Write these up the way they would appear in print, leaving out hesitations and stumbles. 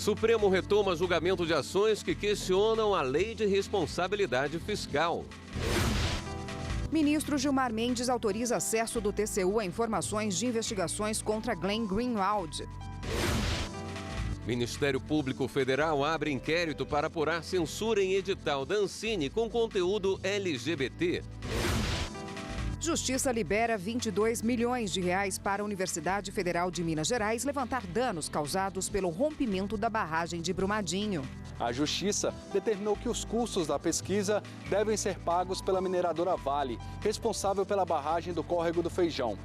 Supremo retoma julgamento de ações que questionam a lei de responsabilidade fiscal. Ministro Gilmar Mendes autoriza acesso do TCU a informações de investigações contra Glenn Greenwald. Ministério Público Federal abre inquérito para apurar censura em edital da Ancine com conteúdo LGBT. Justiça libera 22 milhões de reais para a Universidade Federal de Minas Gerais levantar danos causados pelo rompimento da barragem de Brumadinho. A Justiça determinou que os custos da pesquisa devem ser pagos pela mineradora Vale, responsável pela barragem do Córrego do Feijão.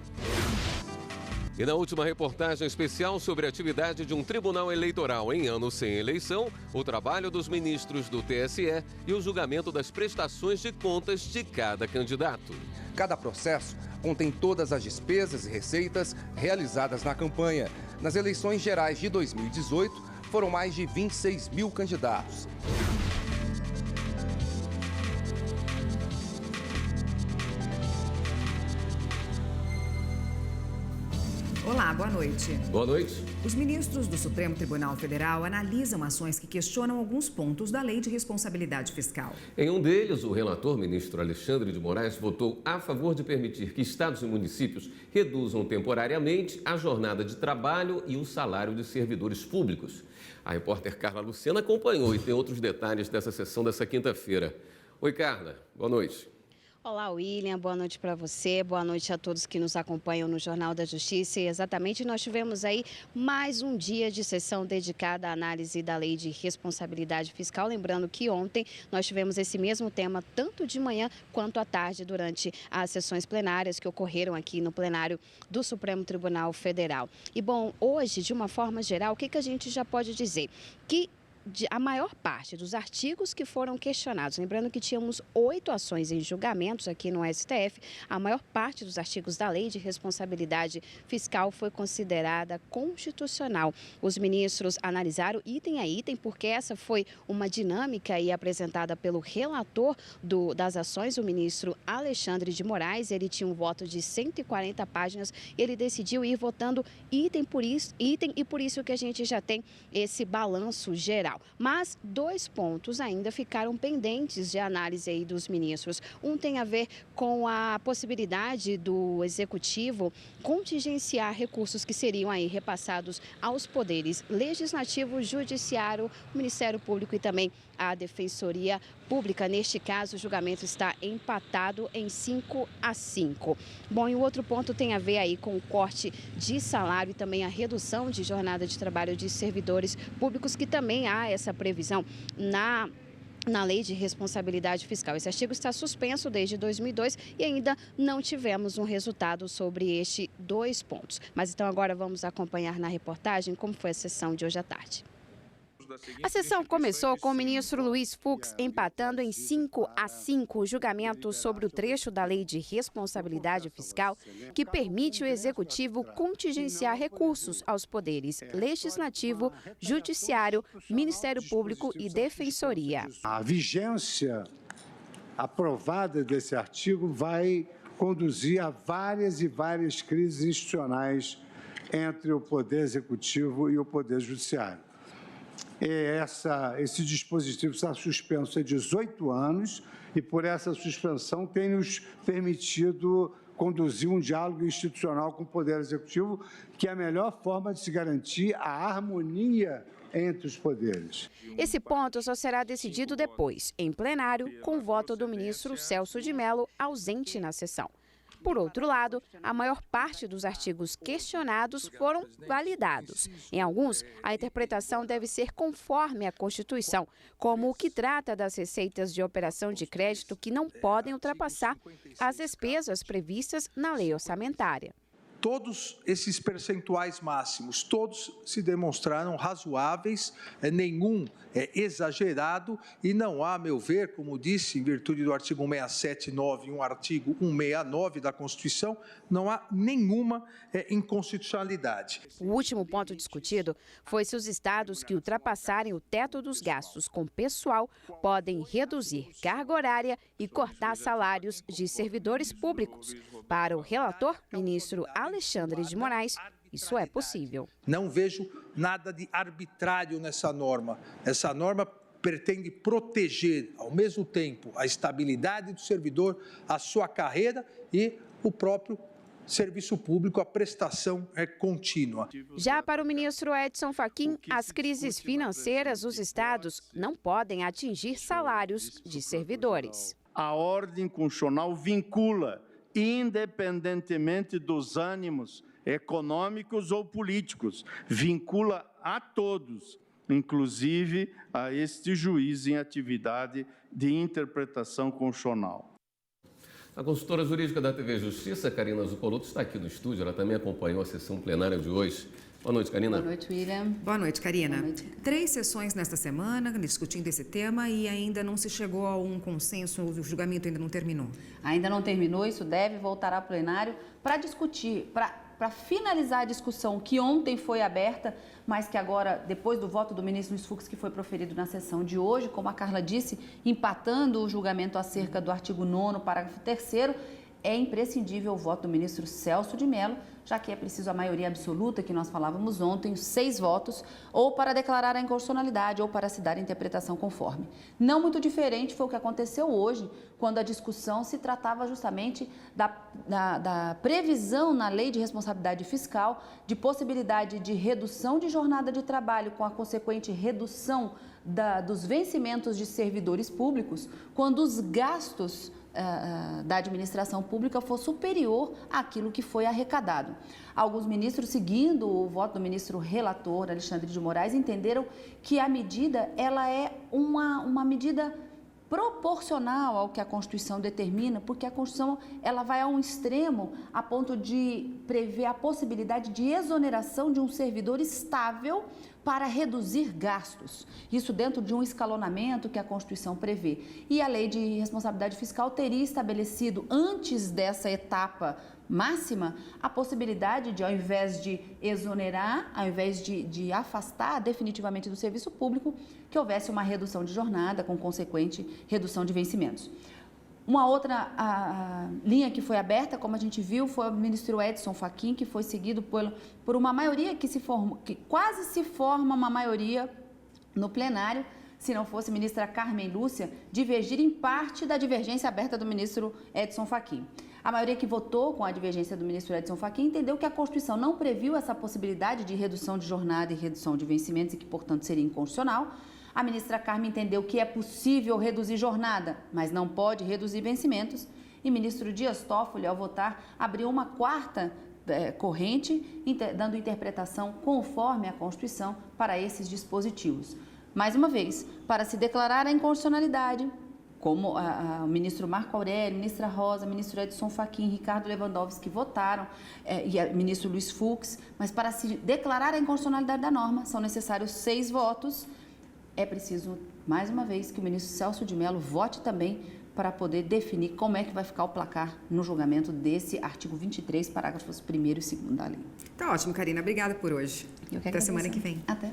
E na última reportagem especial sobre a atividade de um tribunal eleitoral em ano sem eleição, o trabalho dos ministros do TSE e o julgamento das prestações de contas de cada candidato. Cada processo contém todas as despesas e receitas realizadas na campanha. Nas eleições gerais de 2018, foram mais de 26 mil candidatos. Olá, boa noite. Boa noite. Os ministros do Supremo Tribunal Federal analisam ações que questionam alguns pontos da Lei de Responsabilidade Fiscal. Em um deles, o relator, ministro Alexandre de Moraes, votou a favor de permitir que estados e municípios reduzam temporariamente a jornada de trabalho e o salário de servidores públicos. A repórter Carla Luciana acompanhou e tem outros detalhes dessa sessão dessa quinta-feira. Oi, Carla. Boa noite. Olá, William. Boa noite para você. Boa noite a todos que nos acompanham no Jornal da Justiça. E exatamente, nós tivemos aí mais um dia de sessão dedicada à análise da Lei de Responsabilidade Fiscal. Lembrando que ontem nós tivemos esse mesmo tema tanto de manhã quanto à tarde durante as sessões plenárias que ocorreram aqui no plenário do Supremo Tribunal Federal. E bom, hoje, de uma forma geral, o que a gente já pode dizer? Que a maior parte dos artigos que foram questionados, lembrando que tínhamos 8 ações em julgamentos aqui no STF, a maior parte dos artigos da Lei de Responsabilidade Fiscal foi considerada constitucional. Os ministros analisaram item a item, porque essa foi uma dinâmica aí apresentada pelo relator das ações, o ministro Alexandre de Moraes. Ele tinha um voto de 140 páginas, ele decidiu ir votando item por item, e por isso que a gente já tem esse balanço geral. Mas 2 pontos ainda ficaram pendentes de análise aí dos ministros. Um tem a ver com a possibilidade do Executivo contingenciar recursos que seriam aí repassados aos poderes Legislativo, Judiciário, Ministério Público e também a Defensoria Pública. Neste caso, o julgamento está empatado em 5-5. Bom, e o outro ponto tem a ver aí com o corte de salário e também a redução de jornada de trabalho de servidores públicos, que também há essa previsão na Lei de Responsabilidade Fiscal. Esse artigo está suspenso desde 2002 e ainda não tivemos um resultado sobre estes 2 pontos. Mas então agora vamos acompanhar na reportagem como foi a sessão de hoje à tarde. A sessão começou com o ministro Luiz Fux empatando em 5-5 o julgamento sobre o trecho da Lei de Responsabilidade Fiscal que permite o Executivo contingenciar recursos aos poderes Legislativo, Judiciário, Ministério Público e Defensoria. A vigência aprovada desse artigo vai conduzir a várias e várias crises institucionais entre o Poder Executivo e o Poder Judiciário. Esse dispositivo está suspenso há 18 anos e, por essa suspensão, tem nos permitido conduzir um diálogo institucional com o Poder Executivo, que é a melhor forma de se garantir a harmonia entre os poderes. Esse ponto só será decidido depois, em plenário, com o voto do ministro Celso de Mello, ausente na sessão. Por outro lado, a maior parte dos artigos questionados foram validados. Em alguns, a interpretação deve ser conforme a Constituição, como o que trata das receitas de operação de crédito que não podem ultrapassar as despesas previstas na lei orçamentária. Todos esses percentuais máximos, todos se demonstraram razoáveis, nenhum é exagerado e não há, a meu ver, como disse, em virtude do artigo 167(9) e um artigo 169 da Constituição, não há nenhuma inconstitucionalidade. O último ponto discutido foi se os estados que ultrapassarem o teto dos gastos com pessoal podem reduzir carga horária e cortar salários de servidores públicos. Para o relator, ministro Alexandre de Moraes, isso é possível. Não vejo nada de arbitrário nessa norma. Essa norma pretende proteger, ao mesmo tempo, a estabilidade do servidor, a sua carreira e o próprio serviço público, a prestação é contínua. Já para o ministro Edson Fachin, as crises financeiras dos estados não podem atingir salários de servidores. A ordem constitucional vincula, independentemente dos ânimos econômicos ou políticos, vincula a todos, inclusive a este juiz em atividade de interpretação constitucional. A consultora jurídica da TV Justiça, Karina Zuccoluto, está aqui no estúdio. Ela também acompanhou a sessão plenária de hoje. Boa noite, Karina. Boa noite, William. Boa noite, Karina. Boa noite. 3 sessões nesta semana discutindo esse tema e ainda não se chegou a um consenso, o julgamento ainda não terminou. Ainda não terminou, isso deve voltar ao plenário para discutir, para finalizar a discussão que ontem foi aberta, mas que agora, depois do voto do ministro Luiz Fux, que foi proferido na sessão de hoje, como a Carla disse, empatando o julgamento acerca do artigo 9º, parágrafo 3º, é imprescindível o voto do ministro Celso de Mello, já que é preciso a maioria absoluta, que nós falávamos ontem, os 6 votos, ou para declarar a inconstitucionalidade ou para se dar interpretação conforme. Não muito diferente foi o que aconteceu hoje, quando a discussão se tratava justamente da previsão na Lei de Responsabilidade Fiscal de possibilidade de redução de jornada de trabalho com a consequente redução dos vencimentos de servidores públicos, quando os gastos da administração pública for superior àquilo que foi arrecadado. Alguns ministros, seguindo o voto do ministro relator Alexandre de Moraes, entenderam que a medida ela é uma medida proporcional ao que a Constituição determina, porque a Constituição ela vai a um extremo a ponto de prever a possibilidade de exoneração de um servidor estável para reduzir gastos. Isso dentro de um escalonamento que a Constituição prevê. E a Lei de Responsabilidade Fiscal teria estabelecido, antes dessa etapa máxima, a possibilidade de, ao invés de exonerar, ao invés de afastar definitivamente do serviço público, que houvesse uma redução de jornada com consequente redução de vencimentos. Uma outra linha que foi aberta, como a gente viu, foi o ministro Edson Fachin, que foi seguido por uma maioria que quase se forma uma maioria no plenário, se não fosse a ministra Carmen Lúcia, divergir em parte da divergência aberta do ministro Edson Fachin. A maioria que votou com a divergência do ministro Edson Fachin entendeu que a Constituição não previu essa possibilidade de redução de jornada e redução de vencimentos e que, portanto, seria inconstitucional. A ministra Carmen entendeu que é possível reduzir jornada, mas não pode reduzir vencimentos. E o ministro Dias Toffoli, ao votar, abriu uma quarta corrente, dando interpretação conforme a Constituição para esses dispositivos. Mais uma vez, para se declarar a inconstitucionalidade, como o ministro Marco Aurélio, ministra Rosa, ministro Edson Fachin, Ricardo Lewandowski votaram, e o ministro Luiz Fux, mas para se declarar a inconstitucionalidade da norma, são necessários 6 votos. É preciso, mais uma vez, que o ministro Celso de Mello vote também para poder definir como é que vai ficar o placar no julgamento desse artigo 23, parágrafos 1º e 2º da lei. Tá ótimo, Karina. Obrigada por hoje. Até semana que vem. Até.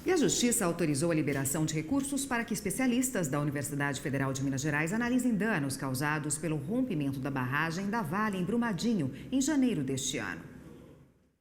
E a Justiça autorizou a liberação de recursos para que especialistas da Universidade Federal de Minas Gerais analisem danos causados pelo rompimento da barragem da Vale em Brumadinho, em janeiro deste ano.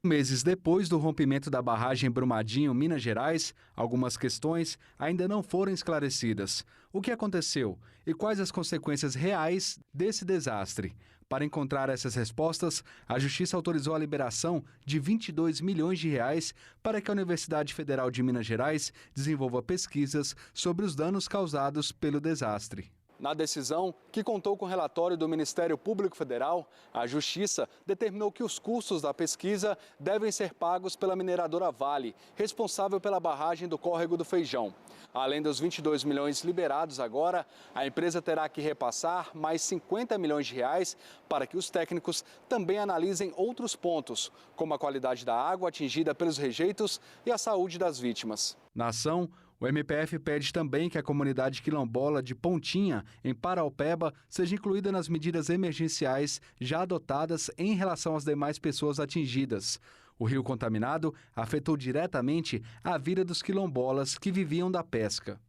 Meses depois do rompimento da barragem Brumadinho, Minas Gerais, algumas questões ainda não foram esclarecidas. O que aconteceu e quais as consequências reais desse desastre? Para encontrar essas respostas, a Justiça autorizou a liberação de R$22 milhões para que a Universidade Federal de Minas Gerais desenvolva pesquisas sobre os danos causados pelo desastre. Na decisão, que contou com o relatório do Ministério Público Federal, a Justiça determinou que os custos da pesquisa devem ser pagos pela mineradora Vale, responsável pela barragem do Córrego do Feijão. Além dos R$22 milhões liberados agora, a empresa terá que repassar mais R$50 milhões para que os técnicos também analisem outros pontos, como a qualidade da água atingida pelos rejeitos e a saúde das vítimas. Na ação, o MPF pede também que a comunidade quilombola de Pontinha, em Paraupeba, seja incluída nas medidas emergenciais já adotadas em relação às demais pessoas atingidas. O rio contaminado afetou diretamente a vida dos quilombolas que viviam da pesca.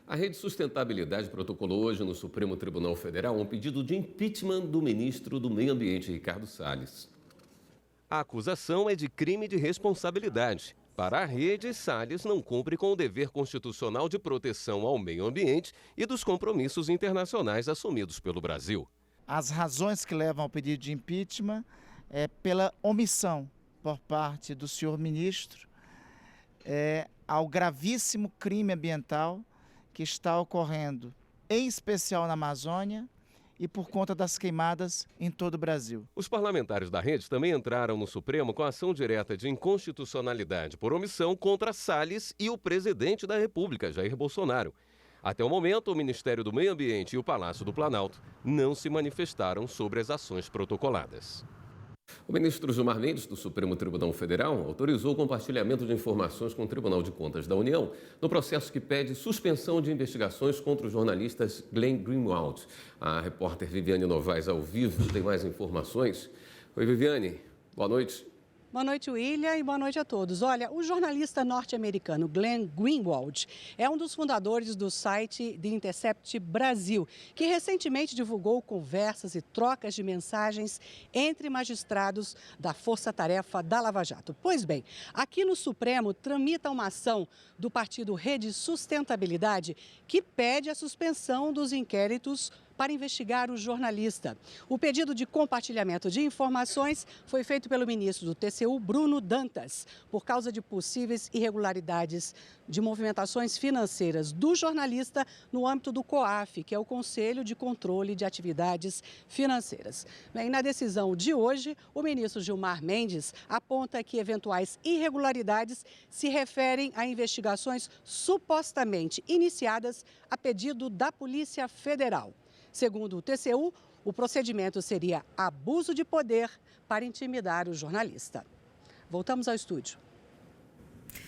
A Rede Sustentabilidade protocolou hoje no Supremo Tribunal Federal um pedido de impeachment do ministro do Meio Ambiente, Ricardo Salles. A acusação é de crime de responsabilidade. Para a rede, Salles não cumpre com o dever constitucional de proteção ao meio ambiente e dos compromissos internacionais assumidos pelo Brasil. As razões que levam ao pedido de impeachment é pela omissão por parte do senhor ministro ao gravíssimo crime ambiental que está ocorrendo, em especial na Amazônia, e por conta das queimadas em todo o Brasil. Os parlamentares da rede também entraram no Supremo com ação direta de inconstitucionalidade por omissão contra Salles e o presidente da República, Jair Bolsonaro. Até o momento, o Ministério do Meio Ambiente e o Palácio do Planalto não se manifestaram sobre as ações protocoladas. O ministro Gilmar Mendes, do Supremo Tribunal Federal, autorizou o compartilhamento de informações com o Tribunal de Contas da União no processo que pede suspensão de investigações contra os jornalistas Glenn Greenwald. A repórter Viviane Novaes, ao vivo, tem mais informações. Oi, Viviane. Boa noite. Boa noite, William, e boa noite a todos. Olha, o jornalista norte-americano Glenn Greenwald é um dos fundadores do site The Intercept Brasil, que recentemente divulgou conversas e trocas de mensagens entre magistrados da Força Tarefa da Lava Jato. Pois bem, aqui no Supremo tramita uma ação do partido Rede Sustentabilidade que pede a suspensão dos inquéritos para investigar o jornalista. O pedido de compartilhamento de informações foi feito pelo ministro do TCU, Bruno Dantas, por causa de possíveis irregularidades de movimentações financeiras do jornalista no âmbito do COAF, que é o Conselho de Controle de Atividades Financeiras. Bem, na decisão de hoje, o ministro Gilmar Mendes aponta que eventuais irregularidades se referem a investigações supostamente iniciadas a pedido da Polícia Federal. Segundo o TCU, o procedimento seria abuso de poder para intimidar o jornalista. Voltamos ao estúdio.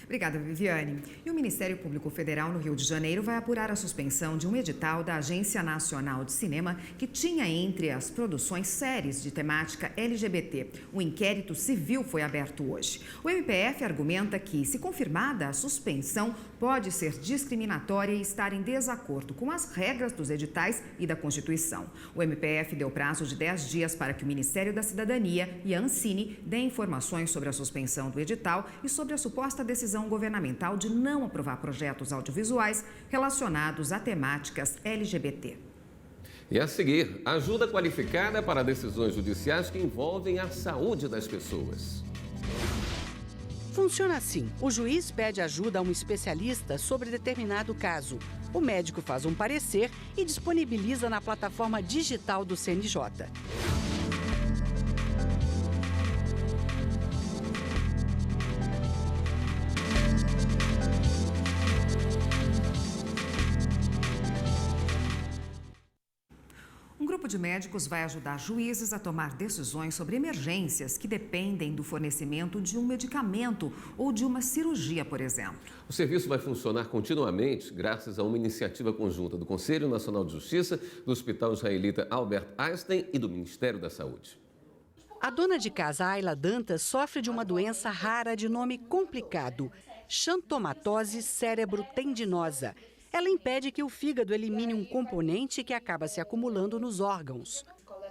Obrigada, Viviane. E o Ministério Público Federal no Rio de Janeiro vai apurar a suspensão de um edital da Agência Nacional de Cinema que tinha entre as produções séries de temática LGBT. O inquérito civil foi aberto hoje. O MPF argumenta que, se confirmada a suspensão, pode ser discriminatória e estar em desacordo com as regras dos editais e da Constituição. O MPF deu prazo de 10 dias para que o Ministério da Cidadania e a Ancine deem informações sobre a suspensão do edital e sobre a suposta decisão governamental de não aprovar projetos audiovisuais relacionados a temáticas LGBT. E a seguir, ajuda qualificada para decisões judiciais que envolvem a saúde das pessoas. Funciona assim: o juiz pede ajuda a um especialista sobre determinado caso. O médico faz um parecer e disponibiliza na plataforma digital do CNJ. Um grupo de médicos vai ajudar juízes a tomar decisões sobre emergências que dependem do fornecimento de um medicamento ou de uma cirurgia, por exemplo. O serviço vai funcionar continuamente graças a uma iniciativa conjunta do Conselho Nacional de Justiça, do Hospital Israelita Albert Einstein e do Ministério da Saúde. A dona de casa, Ayla Dantas, sofre de uma doença rara de nome complicado: xantomatose cérebro-tendinosa. Ela impede que o fígado elimine um componente que acaba se acumulando nos órgãos.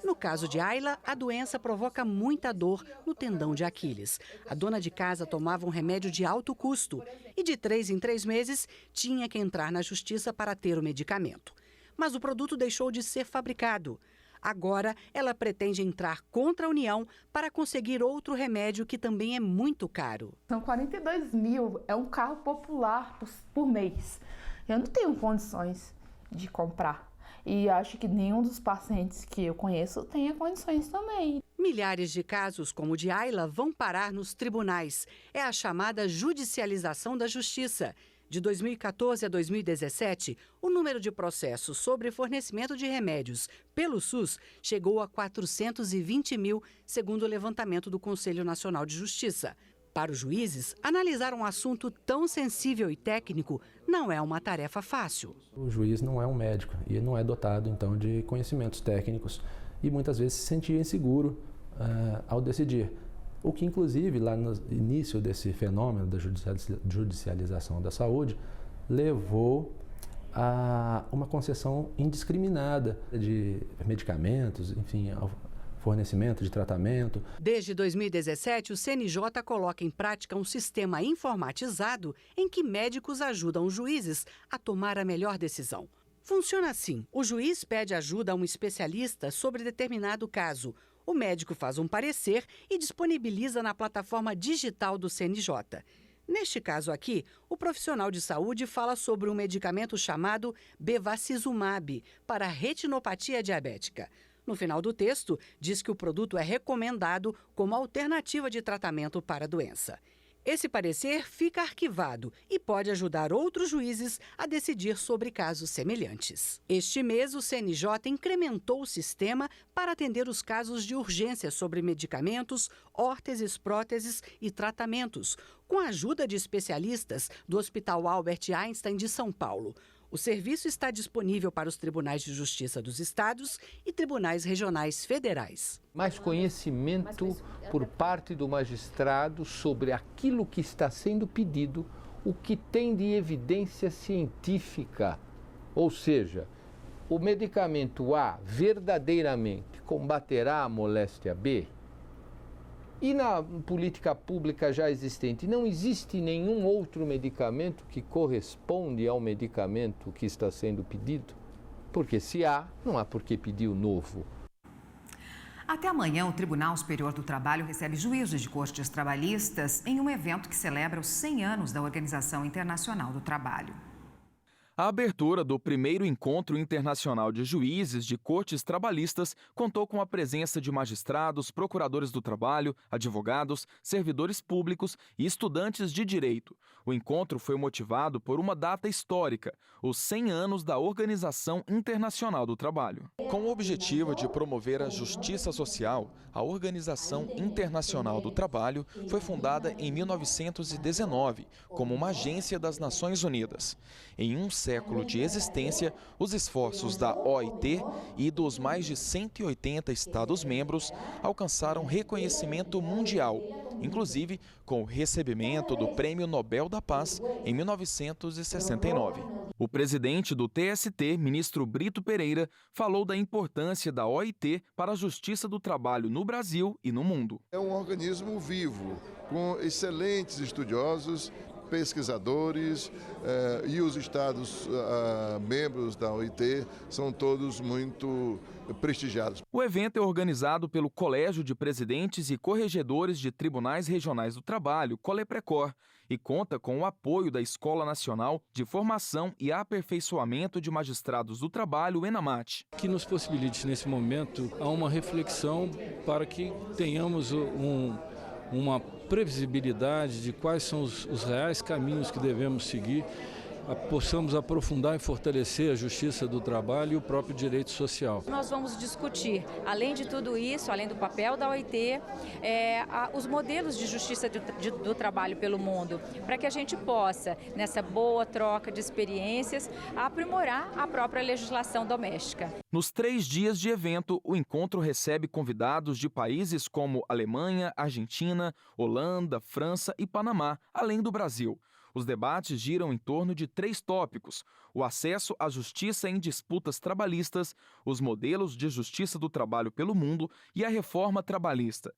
No caso de Ayla, a doença provoca muita dor no tendão de Aquiles. A dona de casa tomava um remédio de alto custo e de 3 em 3 meses tinha que entrar na justiça para ter o medicamento. Mas o produto deixou de ser fabricado. Agora, ela pretende entrar contra a União para conseguir outro remédio que também é muito caro. São 42 mil, é um carro popular por mês. Eu não tenho condições de comprar. E acho que nenhum dos pacientes que eu conheço tenha condições também. Milhares de casos como o de Ayla vão parar nos tribunais. É a chamada judicialização da justiça. De 2014 a 2017, o número de processos sobre fornecimento de remédios pelo SUS chegou a 420 mil, segundo o levantamento do Conselho Nacional de Justiça. Para os juízes, analisar um assunto tão sensível e técnico não é uma tarefa fácil. O juiz não é um médico e não é dotado, então, de conhecimentos técnicos e muitas vezes se sentia inseguro ao decidir. O que, inclusive, lá no início desse fenômeno da judicialização da saúde, levou a uma concessão indiscriminada de medicamentos, enfim, fornecimento de tratamento. Desde 2017, o CNJ coloca em prática um sistema informatizado em que médicos ajudam os juízes a tomar a melhor decisão. Funciona assim: o juiz pede ajuda a um especialista sobre determinado caso. O médico faz um parecer e disponibiliza na plataforma digital do CNJ. Neste caso aqui, o profissional de saúde fala sobre um medicamento chamado bevacizumab para retinopatia diabética. No final do texto, diz que o produto é recomendado como alternativa de tratamento para a doença. Esse parecer fica arquivado e pode ajudar outros juízes a decidir sobre casos semelhantes. Este mês, o CNJ incrementou o sistema para atender os casos de urgência sobre medicamentos, órteses, próteses e tratamentos, com a ajuda de especialistas do Hospital Albert Einstein de São Paulo. O serviço está disponível para os tribunais de justiça dos estados e tribunais regionais federais. Mais conhecimento por parte do magistrado sobre aquilo que está sendo pedido, o que tem de evidência científica. Ou seja, o medicamento A verdadeiramente combaterá a moléstia B? E na política pública já existente, não existe nenhum outro medicamento que corresponde ao medicamento que está sendo pedido? Porque se há, não há por que pedir o novo. Até amanhã, o Tribunal Superior do Trabalho recebe juízes de cortes trabalhistas em um evento que celebra os 100 anos da Organização Internacional do Trabalho. A abertura do primeiro encontro internacional de juízes de cortes trabalhistas contou com a presença de magistrados, procuradores do trabalho, advogados, servidores públicos e estudantes de direito. O encontro foi motivado por uma data histórica, os 100 anos da Organização Internacional do Trabalho. Com o objetivo de promover a justiça social, a Organização Internacional do Trabalho foi fundada em 1919 como uma agência das Nações Unidas. Em um século de existência, os esforços da OIT e dos mais de 180 Estados-membros alcançaram reconhecimento mundial, inclusive com o recebimento do Prêmio Nobel da Paz em 1969. O presidente do TST, ministro Brito Pereira, falou da importância da OIT para a justiça do trabalho no Brasil e no mundo. É um organismo vivo, com excelentes estudiosos, pesquisadores e os estados membros da OIT são todos muito prestigiados. O evento é organizado pelo Colégio de Presidentes e Corregedores de Tribunais Regionais do Trabalho, Coleprecor, e conta com o apoio da Escola Nacional de Formação e Aperfeiçoamento de Magistrados do Trabalho, ENAMAT. Que nos possibilite, nesse momento, uma reflexão para que tenhamos uma previsibilidade de quais são os reais caminhos que devemos seguir, possamos aprofundar e fortalecer a justiça do trabalho e o próprio direito social. Nós vamos discutir, além de tudo isso, além do papel da OIT, os modelos de justiça do trabalho pelo mundo, para que a gente possa, nessa boa troca de experiências, aprimorar a própria legislação doméstica. Nos 3 dias de evento, o encontro recebe convidados de países como Alemanha, Argentina, Holanda, França e Panamá, além do Brasil. Os debates giram em torno de 3 tópicos: o acesso à justiça em disputas trabalhistas, os modelos de justiça do trabalho pelo mundo e a reforma trabalhista.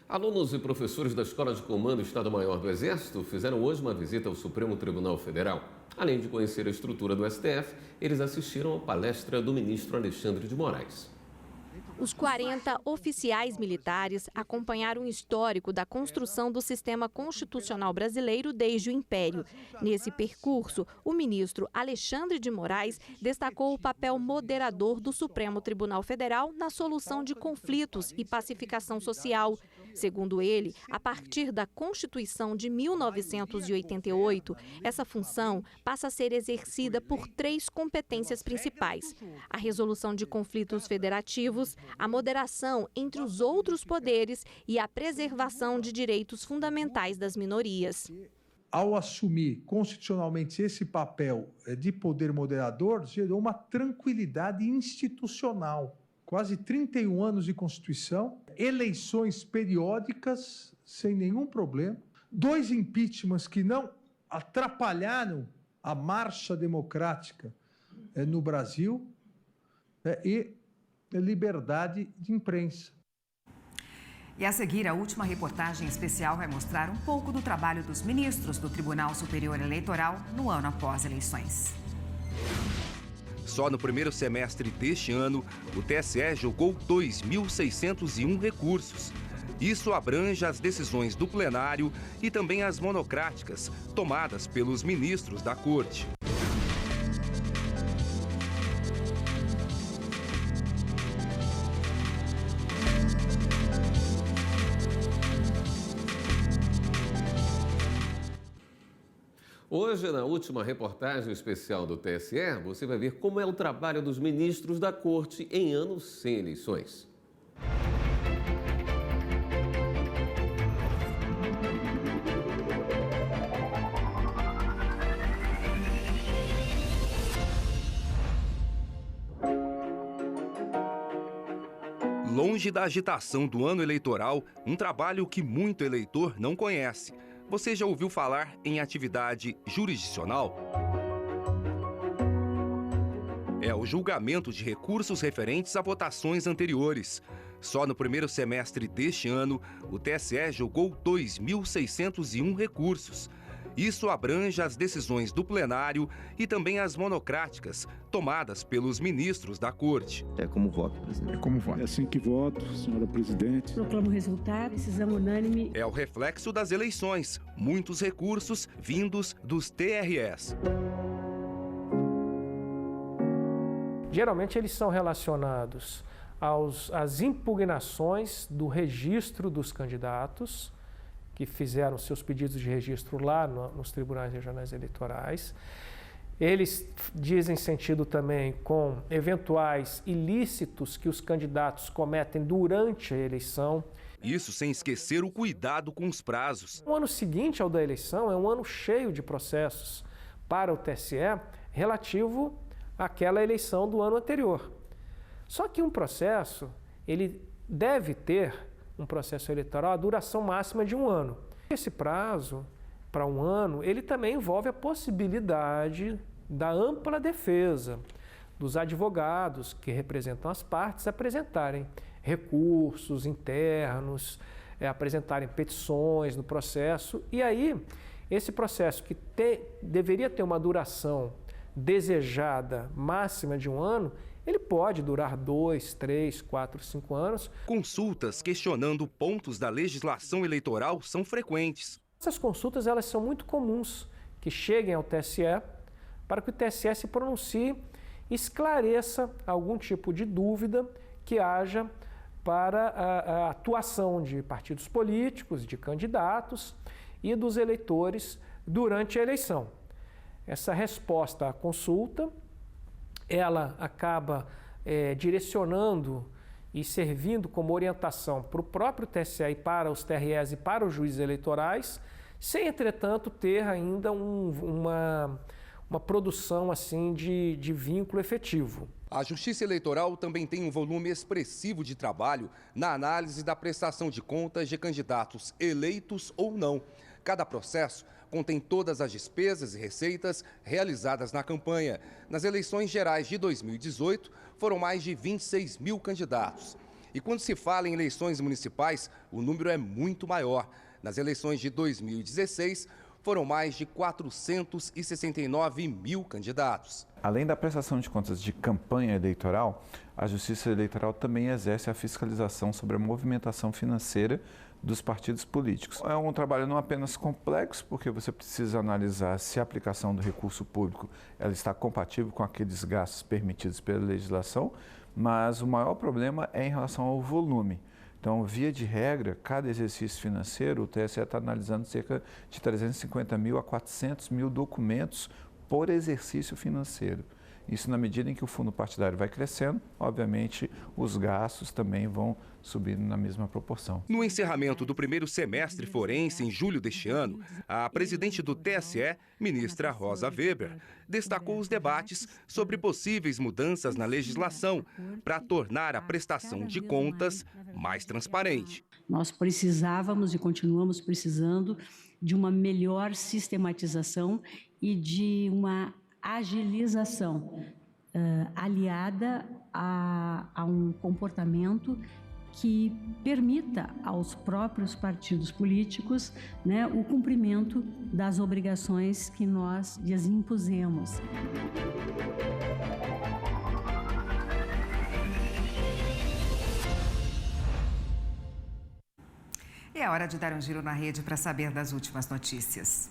Alunos e professores da Escola de Comando Estado-Maior do Exército fizeram hoje uma visita ao Supremo Tribunal Federal. Além de conhecer a estrutura do STF, eles assistiram à palestra do ministro Alexandre de Moraes. Os 40 oficiais militares acompanharam o histórico da construção do sistema constitucional brasileiro desde o Império. Nesse percurso, o ministro Alexandre de Moraes destacou o papel moderador do Supremo Tribunal Federal na solução de conflitos e pacificação social. Segundo ele, a partir da Constituição de 1988, essa função passa a ser exercida por 3 competências principais: a resolução de conflitos federativos, a moderação entre os outros poderes e a preservação de direitos fundamentais das minorias. Ao assumir constitucionalmente esse papel de poder moderador, gerou uma tranquilidade institucional. Quase 31 anos de Constituição, eleições periódicas sem nenhum problema, 2 impeachments que não atrapalharam a marcha democrática no Brasil, e liberdade de imprensa. E a seguir, a última reportagem especial vai mostrar um pouco do trabalho dos ministros do Tribunal Superior Eleitoral no ano após eleições. Só no primeiro semestre deste ano, o TSE julgou 2.601 recursos. Isso abrange as decisões do plenário e também as monocráticas, tomadas pelos ministros da Corte. Hoje, na última reportagem especial do TSE, você vai ver como é o trabalho dos ministros da Corte em anos sem eleições. Longe da agitação do ano eleitoral, um trabalho que muito eleitor não conhece. Você já ouviu falar em atividade jurisdicional? É o julgamento de recursos referentes a votações anteriores. Só no primeiro semestre deste ano, o TSE julgou 2.601 recursos. Isso abrange as decisões do plenário e também as monocráticas, tomadas pelos ministros da Corte. É como voto, presidente. É como voto. É assim que voto, senhora presidente. Proclamo o resultado, decisão unânime. É o reflexo das eleições, muitos recursos vindos dos TREs. Geralmente eles são relacionados às impugnações do registro dos candidatos, que fizeram seus pedidos de registro lá nos tribunais regionais eleitorais. Eles dizem sentido também com eventuais ilícitos que os candidatos cometem durante a eleição. Isso sem esquecer o cuidado com os prazos. O ano seguinte ao da eleição é um ano cheio de processos para o TSE relativo àquela eleição do ano anterior. Só que um processo, ele deve ter um processo eleitoral a duração máxima de um ano. Esse prazo, para um ano, ele também envolve a possibilidade da ampla defesa dos advogados que representam as partes apresentarem recursos internos, apresentarem petições no processo. E aí, esse processo que deveria ter uma duração desejada máxima de um ano, ele pode durar 2, 3, 4, 5 anos. Consultas questionando pontos da legislação eleitoral são frequentes. Essas consultas elas são muito comuns, que cheguem ao TSE para que o TSE se pronuncie e esclareça algum tipo de dúvida que haja para a atuação de partidos políticos, de candidatos e dos eleitores durante a eleição. Essa resposta à consulta, ela acaba direcionando e servindo como orientação para o próprio TSE e para os TREs e para os juízes eleitorais, sem, entretanto, ter ainda uma produção assim de vínculo efetivo. A Justiça Eleitoral também tem um volume expressivo de trabalho na análise da prestação de contas de candidatos eleitos ou não. Cada processo contém todas as despesas e receitas realizadas na campanha. Nas eleições gerais de 2018, foram mais de 26 mil candidatos. E quando se fala em eleições municipais, o número é muito maior. Nas eleições de 2016, foram mais de 469 mil candidatos. Além da prestação de contas de campanha eleitoral, a Justiça Eleitoral também exerce a fiscalização sobre a movimentação financeira dos partidos políticos. É um trabalho não apenas complexo, porque você precisa analisar se a aplicação do recurso público ela está compatível com aqueles gastos permitidos pela legislação, mas o maior problema é em relação ao volume. Então, via de regra, cada exercício financeiro, o TSE está analisando cerca de 350 mil a 400 mil documentos por exercício financeiro. Isso na medida em que o fundo partidário vai crescendo, obviamente os gastos também vão subindo na mesma proporção. No encerramento do primeiro semestre forense, em julho deste ano, a presidente do TSE, ministra Rosa Weber, destacou os debates sobre possíveis mudanças na legislação para tornar a prestação de contas mais transparente. Nós precisávamos e continuamos precisando de uma melhor sistematização e de uma agilização aliada a um comportamento que permita aos próprios partidos políticos, né, o cumprimento das obrigações que nós lhes impusemos. E é hora de dar um giro na rede para saber das últimas notícias.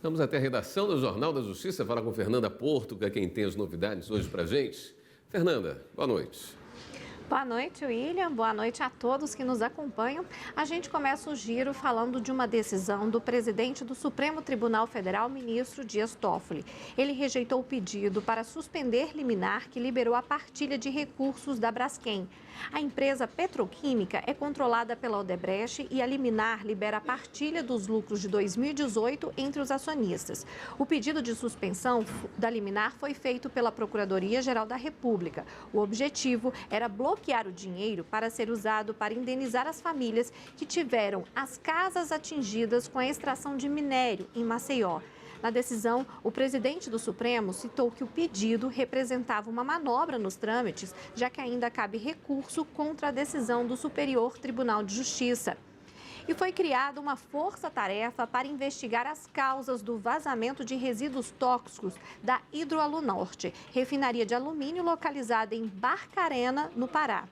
Vamos até a redação do Jornal da Justiça, falar com Fernanda Porto, que é quem tem as novidades hoje para a gente. Fernanda, boa noite. Boa noite, William. Boa noite a todos que nos acompanham. A gente começa o giro falando de uma decisão do presidente do Supremo Tribunal Federal, ministro Dias Toffoli. Ele rejeitou o pedido para suspender liminar que liberou a partilha de recursos da Braskem. A empresa petroquímica é controlada pela Odebrecht e a liminar libera a partilha dos lucros de 2018 entre os acionistas. O pedido de suspensão da liminar foi feito pela Procuradoria-Geral da República. O objetivo era bloquear o dinheiro para ser usado para indenizar as famílias que tiveram as casas atingidas com a extração de minério em Maceió. Na decisão, o presidente do Supremo citou que o pedido representava uma manobra nos trâmites, já que ainda cabe recurso contra a decisão do Superior Tribunal de Justiça. E foi criada uma força-tarefa para investigar as causas do vazamento de resíduos tóxicos da Hidroalunorte, refinaria de alumínio localizada em Barcarena, no Pará.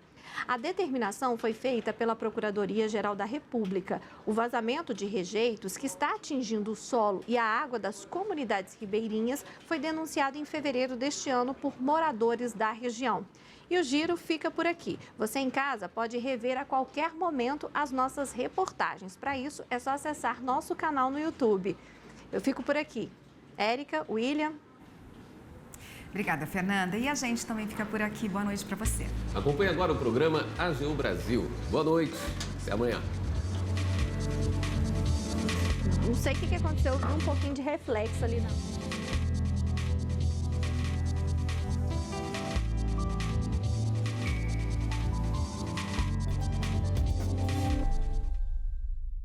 A determinação foi feita pela Procuradoria-Geral da República. O vazamento de rejeitos, que está atingindo o solo e a água das comunidades ribeirinhas, foi denunciado em fevereiro deste ano por moradores da região. E o giro fica por aqui. Você em casa pode rever a qualquer momento as nossas reportagens. Para isso, é só acessar nosso canal no YouTube. Eu fico por aqui. Érica, William. Obrigada, Fernanda. E a gente também fica por aqui. Boa noite para você. Acompanhe agora o programa AGU Brasil. Boa noite. Até amanhã. Não sei o que aconteceu, um pouquinho de reflexo ali na...